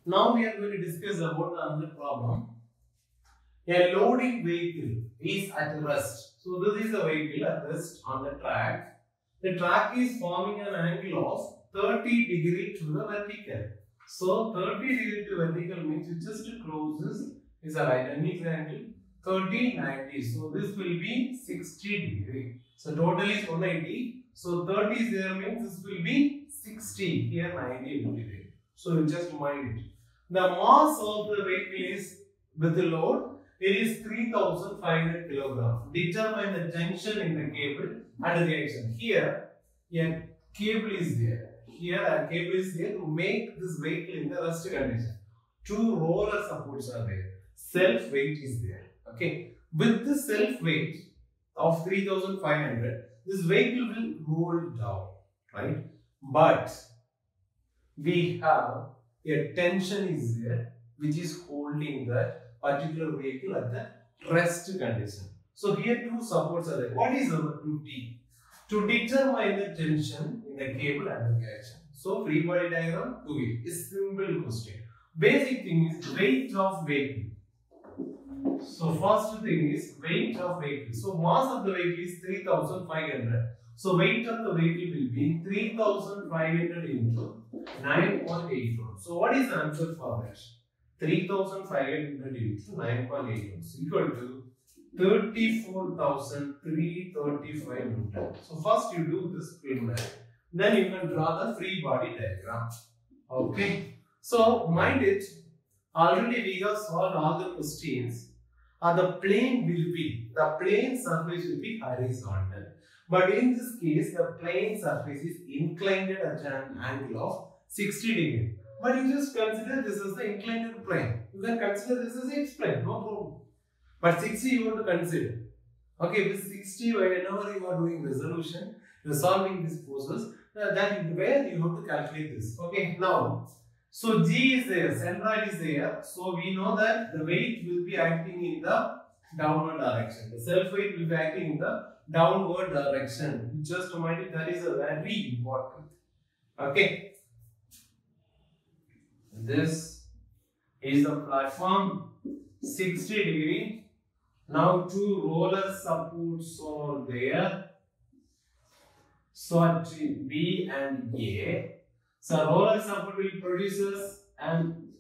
Now we are going to discuss about another problem. A loading vehicle is at rest. So this is a vehicle at rest on the track. The track is forming an angle of 30 degree to the vertical. So 30 degree to vertical means it just closes is a right angle 30 90. So this will be 60 degree. So total is 180. So 30 is there means this will be 60. Here 90 will be there. So you just mind it. The mass of the vehicle is with the load. It is 3,500 kilograms. Determine the tension in the cable and the reaction. Here, a cable is there. Here, a cable is there to make this vehicle in the rest condition. Two roller supports are there. Self weight is there. Okay. With the self weight of 3,500, this vehicle will roll down, right? But we have a tension is there which is holding that particular vehicle at the rest condition. So here two supports are there. What is our duty? To determine the tension in the cable and the reaction. So free body diagram, do it. It's simple question. Basic thing is weight of vehicle. So first thing is weight of vehicle. So mass of the vehicle is 3,500. So weight of the vehicle will be 3,500 into 9.81. So what is the answer for that? 3,500 into 9.81 is equal to 34,335 Newton. So first you do this preliminary. Then you can draw the free body diagram. Okay. So mind it, already we have solved all the questions. The plane surface will be horizontal. But in this case, the plane surface is inclined at an angle of 60 degree. But you just consider this as the inclined plane. You can consider this as X plane, no problem. But 60 you want to consider. Okay, with 60, whenever you are doing resolution, resolving this process, that is where you have to calculate this. Okay, now, so G is there, centroid is there. So we know that the weight will be acting in the downward direction. The self weight will be acting in the downward direction. Just mind it, that is a very important. Okay. This is the platform 60 degree. Now two roller supports are there. So at B and A. So roller support will produce an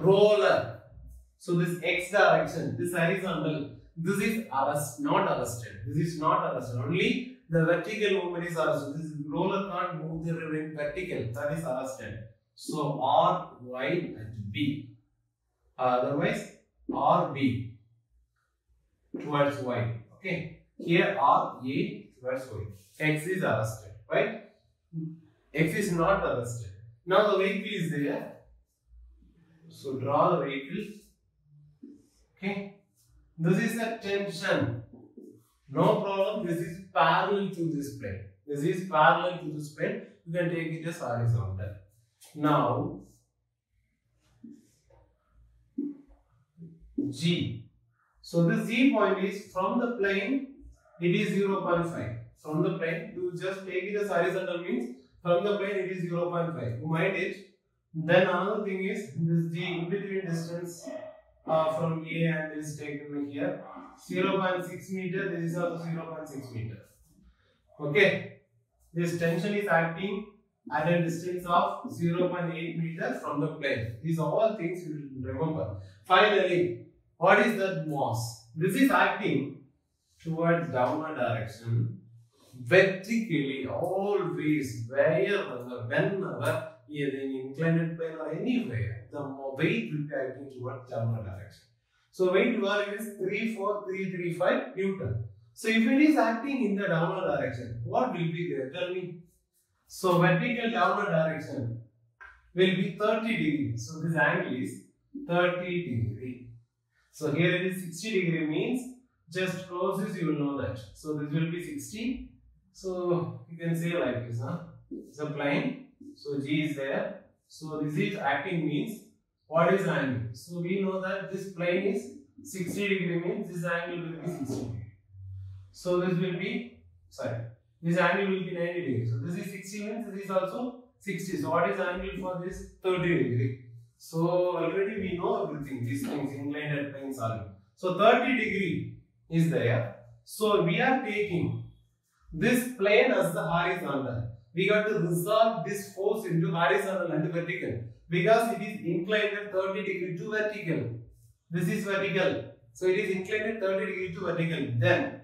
roller. So this X direction, this horizontal, this is not arrested. This is not arrested. Only the vertical movement is arrested. This roller can't move the vertical. That is arrested. So R, Y and B. Otherwise R, B towards Y. Okay. Here R, A towards Y. X is arrested. Right? X is not arrested. Now the vehicle is there. So draw the vehicle. Okay. This is the tension. No problem. This is parallel to this plane. This is parallel to this plane. You can take it as horizontal. Now, G. So this G point is from the plane, it is 0.5. From the plane, you just take it as horizontal means from the plane it is 0.5. You mind it. Then another thing is this G in between distance from A and is taken here 0.6 meter. This is also 0.6 meter. Okay. This tension is acting at a distance of 0.8 meter from the plane. These are all things you should remember. Finally, what is that mass? This is acting towards downward direction vertically, always, wherever, whenever, either in inclined plane or anywhere, the weight will be acting towards downward direction. So weight value is 34335 Newton. So if it is acting in the downward direction, what will be there? Tell me. So vertical downward direction will be 30 degrees. So this angle is 30 degree. So here it is 60 degree means just close this, you will know that. So this will be 60. So you can say like this, huh? It's a plane. So G is there. So this is acting means what is angle? So we know that this plane is 60 degree means this angle will be 60 degree. So this will be, this angle will be 90 degree. So this is 60 means this is also 60. So what is angle for this? 30 degree. So already we know everything. These things, inclined plane solving. So 30 degree is there. So we are taking this plane as the horizontal. We got to resolve this force into horizontal and vertical because it is inclined at 30 degree to vertical. This is vertical. So it is inclined at 30 degree to vertical. Then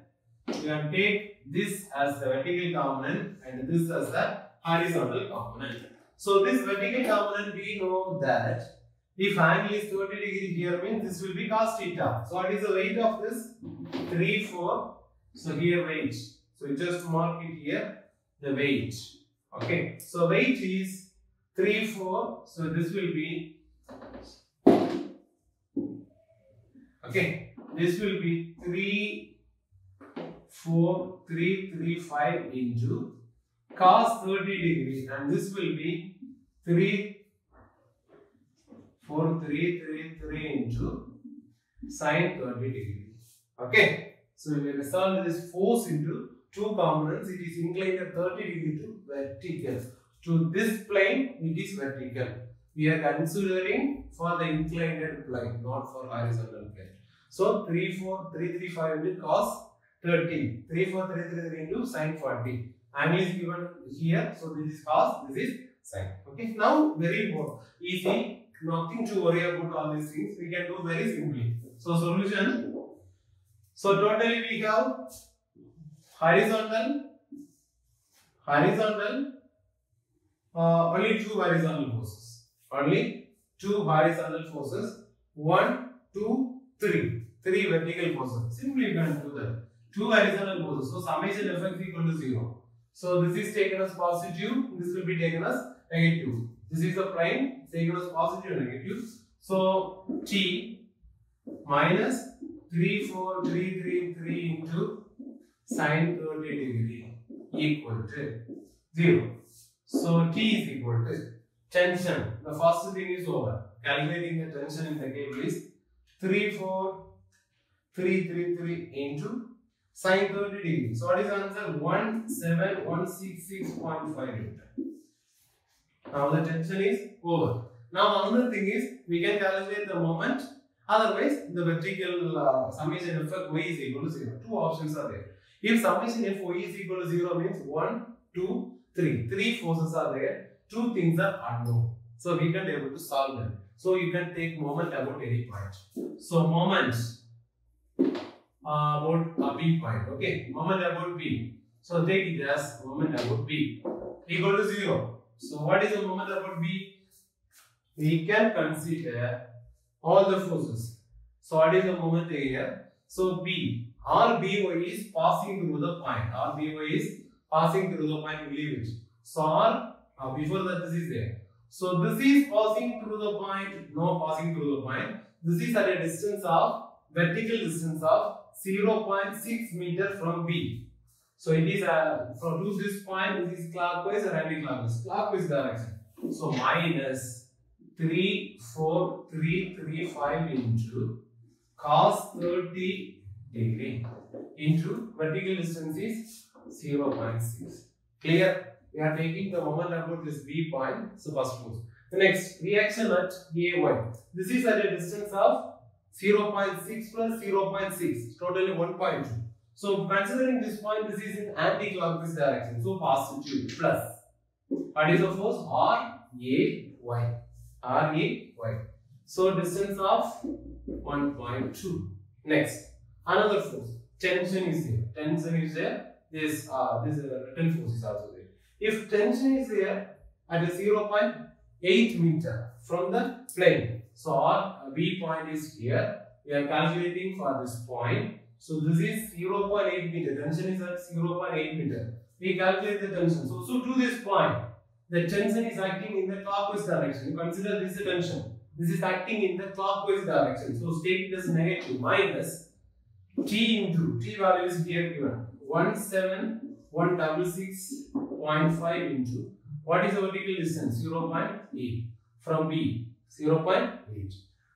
we can take this as the vertical component and this as the horizontal component. So this vertical component, we know that if angle is 30 degree here means this will be cos theta. So what is the weight of this? 3, 4. So here weight. So you just mark it here, the weight. Okay. So weight is 3, 4. So this will be, okay, this will be 3, 4, 3, 3, 5 into cos 30 degree, and this will be 3, 4, 3, 3, 3 into sin 30 degree. Okay. So we resolve this force into two components. It is inclined at 30 degree to vertical. To this plane, it is vertical. We are considering for the inclined plane, not for horizontal plane. So 3, 4, 3, 3, 5 into cos 30. 3, 4, 3, 3, 3 into sin 40. Angle is given here. So this is cos, this is sin. Okay. Now very easy. Nothing to worry about all these things. We can do very simply. So solution. So totally we have horizontal, only two horizontal forces. Only two horizontal forces. 1, 2, 3. 3 vertical forces. Simply you can do that. Two horizontal forces. So summation Fx equal to 0. So this is taken as positive. This will be taken as negative. This is the plane. Taken as positive and negative. So T minus 3, 4, 3, 3, 3 into sin 30 degree equal to 0. So T is equal to tension. The first thing is over. Calculating the tension in the cable is 3, 4, 3, 3, 3 into sin 30 degree. So what is the answer? 17166.5 Newton. Now the tension is over. Now another thing is we can calculate the moment. Otherwise, the vertical summation Fy is equal to 0. Two options are there. If summation Fy is equal to 0 means 1, 2, 3. 3 forces are there. 2 things are unknown. So we can be able to solve them. So you can take moment about any point. So moment about a B point. Okay. Moment about B. So take it as moment about B equal to 0. So what is the moment about B? We can consider all the forces. So what is the moment here? So B, RBY is passing through the point. RBY is passing through the point, we leave it. So R, before that this is there. So this is passing through the point, no passing through the point. This is at a distance of, vertical distance of 0.6 meter from B. So it is from to this point, this is clockwise or anti-clockwise? Clockwise direction. So minus 3, 4, 3, 3, 5 into cos 30 degree into vertical distance is 0.6. Clear? We are taking the moment about this B point. So first force. The next reaction at AY. This is at a distance of 0.6 plus 0.6, totally 1.2. So considering this point, this is in anti-clockwise direction. So positive plus. What is the force? RAY. RAY. So distance of 1.2. Next, another force. Tension is here. Tension is there. This written force is also there. If tension is there at a 0.8 meter from the plane, so our B point is here. We are calculating for this point. So this is 0.8 meter. Tension is at 0.8 meter. We calculate the tension. So to this point, the tension is acting in the clockwise direction. You consider this a tension. This is acting in the clockwise direction. So take this negative minus T into T value is here given 17166.5 into what is the vertical distance? 0.8 from B. 0.8.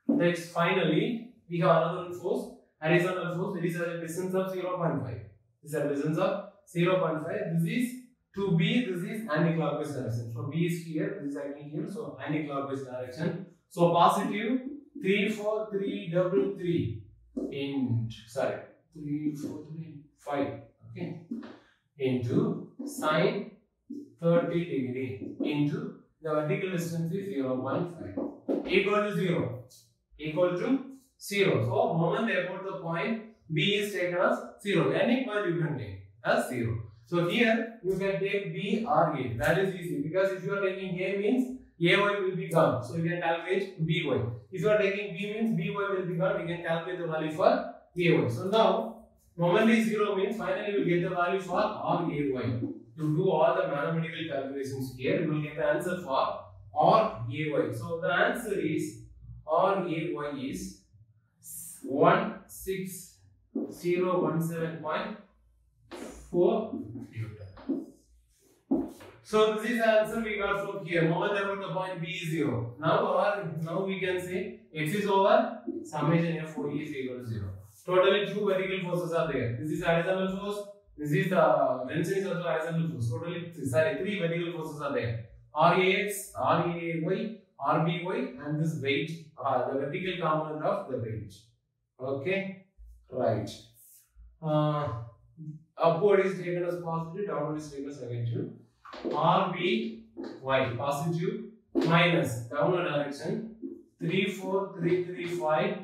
Next, finally, we have another force, horizontal force. It is at a distance of 0.5. This is a distance of 0.5. This is to B. This is anti-clockwise direction. So B is here. This is acting here. So anti-clockwise direction. So positive 34333 34335, okay, into sine 30 degree into the vertical distance is 0.5 equal to 0. So moment about the point B is taken as 0. Any point you can take as 0. So here you can take B or A. That is easy because if you are taking A means AY will be gone. So you can calculate BY. If you are taking B means BY will be gone. We can calculate the value for AY. So now moment is 0 means finally you will get the value for RAY. To do all the mathematical calculations here, you will get the answer for RAY. So the answer is RAY is 16017.4 Newton. So this is the answer we got from here. Moment about the point B is 0. Now we can say X is over summation F4 is equal to 0. Totally two vertical forces are there. This is horizontal force. This is the tension is also horizontal force. Totally three vertical forces are there. RAX, RAY, RBY, and this weight, the vertical component of the weight. Okay, right. Upward is taken as positive, downward is taken as negative. RBY positive minus downward direction 34335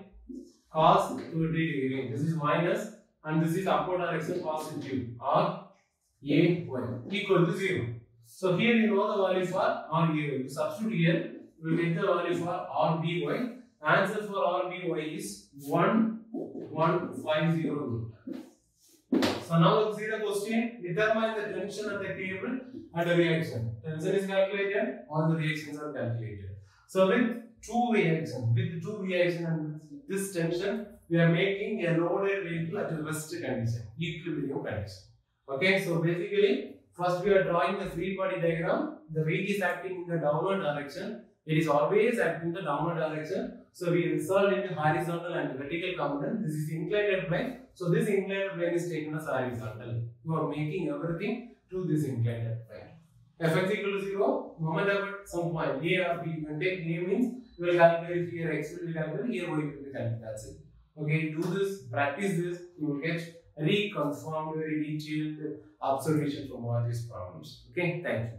cos 30 degree. This is minus. And this is upward direction positive RAY equal to 0. So here you know the value for RAY. You substitute here, you will get the value for RBY. Answer for RBY is 1150 Newton. So now let's see the question. Determine the tension at the cable and the reaction. Tension is calculated, all the reactions are calculated. So with two reactions and with this tension, we are making a loaded vehicle at a rest condition, equilibrium condition. Okay, so basically, first we are drawing the free body diagram. The weight is acting in the downward direction. It is always acting in the downward direction. So we resolve into horizontal and vertical component. This is inclined plane. So this inclined plane is taken as horizontal. You are making everything to this inclined plane. Fx equal to 0. Moment at some point A or B. You can take A means you will calculate here X will be calculated, here Y will be calculated. That's it. Okay, do this, practice this, you will get reconfirmed, very detailed observation from all these problems. Okay, thank you.